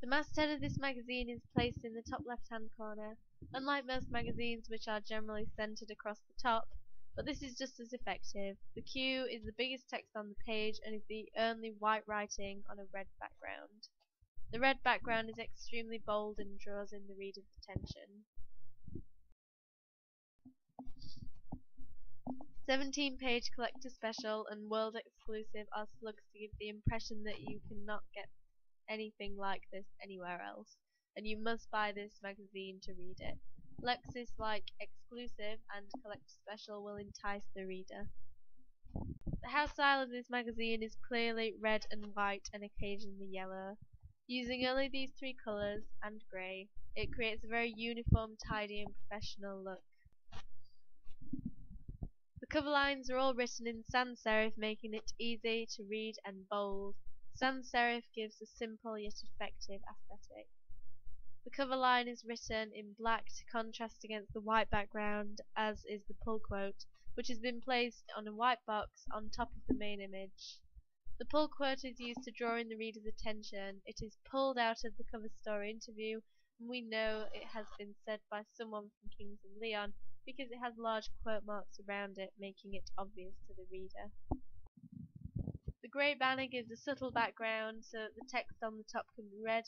The masthead of this magazine is placed in the top left-hand corner, unlike most magazines which are generally centered across the top, but this is just as effective. The Q is the biggest text on the page and is the only white writing on a red background. The red background is extremely bold and draws in the reader's attention. 17-page collector special and world exclusive are slugs to give the impression that you cannot get anything like this anywhere else, and you must buy this magazine to read it. Lexis like exclusive and collector special will entice the reader. The house style of this magazine is clearly red and white and occasionally yellow. Using only these three colours and grey, it creates a very uniform, tidy and professional look. The cover lines are all written in sans serif, making it easy to read and bold. Sans serif gives a simple yet effective aesthetic. The cover line is written in black to contrast against the white background, as is the pull quote, which has been placed on a white box on top of the main image. The pull quote is used to draw in the reader's attention. It is pulled out of the cover story interview, and we know it has been said by someone from Kings of Leon because it has large quote marks around it, making it obvious to the reader. The grey banner gives a subtle background so that the text on the top can be read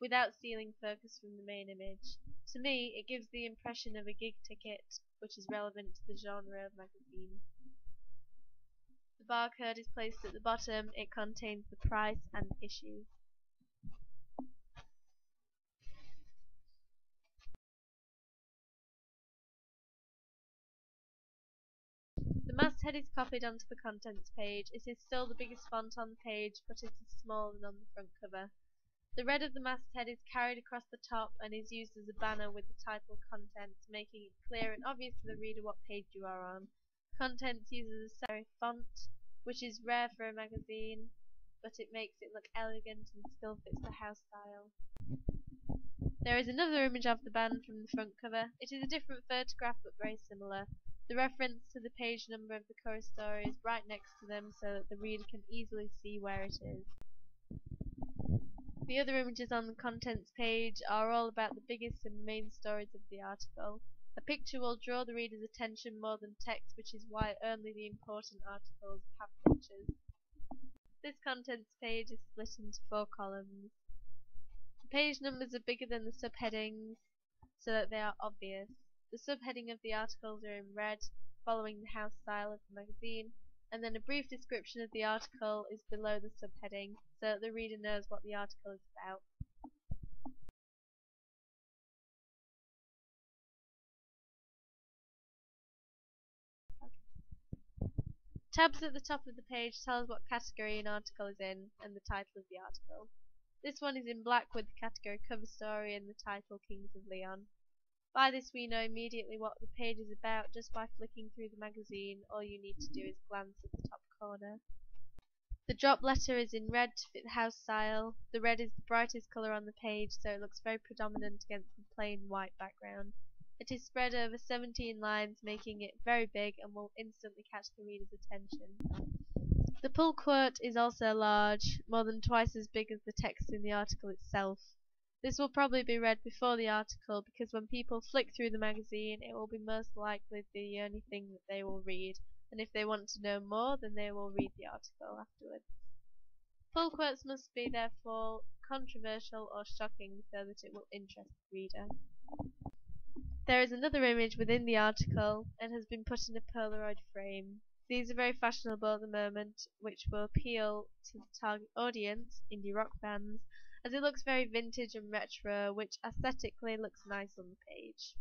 without stealing focus from the main image. To me, it gives the impression of a gig ticket, which is relevant to the genre of magazine. The barcode is placed at the bottom. It contains the price and issue. The masthead is copied onto the contents page. It is still the biggest font on the page, but it is smaller than on the front cover. The red of the masthead is carried across the top and is used as a banner with the title Contents, making it clear and obvious to the reader what page you are on. Contents uses a serif font, which is rare for a magazine, but it makes it look elegant and still fits the house style. There is another image of the band from the front cover. It is a different photograph but very similar. The reference to the page number of the cover story is right next to them so that the reader can easily see where it is. The other images on the contents page are all about the biggest and main stories of the article. A picture will draw the reader's attention more than text, which is why only the important articles have pictures. This contents page is split into 4 columns. The page numbers are bigger than the subheadings so that they are obvious. The subheading of the articles are in red, following the house style of the magazine, and then a brief description of the article is below the subheading so that the reader knows what the article is about. Tabs at the top of the page tell us what category an article is in and the title of the article. This one is in black with the category cover story and the title Kings of Leon. By this we know immediately what the page is about just by flicking through the magazine. All you need to do is glance at the top corner. The drop letter is in red to fit the house style. The red is the brightest colour on the page, so it looks very predominant against the plain white background. It is spread over 17 lines, making it very big and will instantly catch the reader's attention. The pull quote is also large, more than twice as big as the text in the article itself. This will probably be read before the article because when people flick through the magazine, it will be most likely the only thing that they will read, and if they want to know more, then they will read the article afterwards. Pull quotes must be therefore controversial or shocking so that it will interest the reader. There is another image within the article and has been put in a Polaroid frame. These are very fashionable at the moment, which will appeal to the target audience, indie rock fans, as it looks very vintage and retro, which aesthetically looks nice on the page.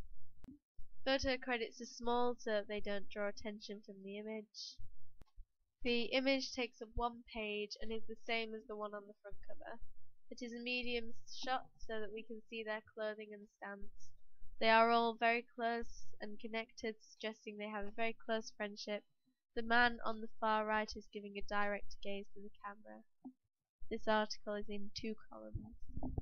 Photo credits are small so that they don't draw attention from the image. The image takes up 1 page and is the same as the one on the front cover. It is a medium shot so that we can see their clothing and stance. They are all very close and connected, suggesting they have a very close friendship. The man on the far right is giving a direct gaze to the camera. This article is in 2 columns.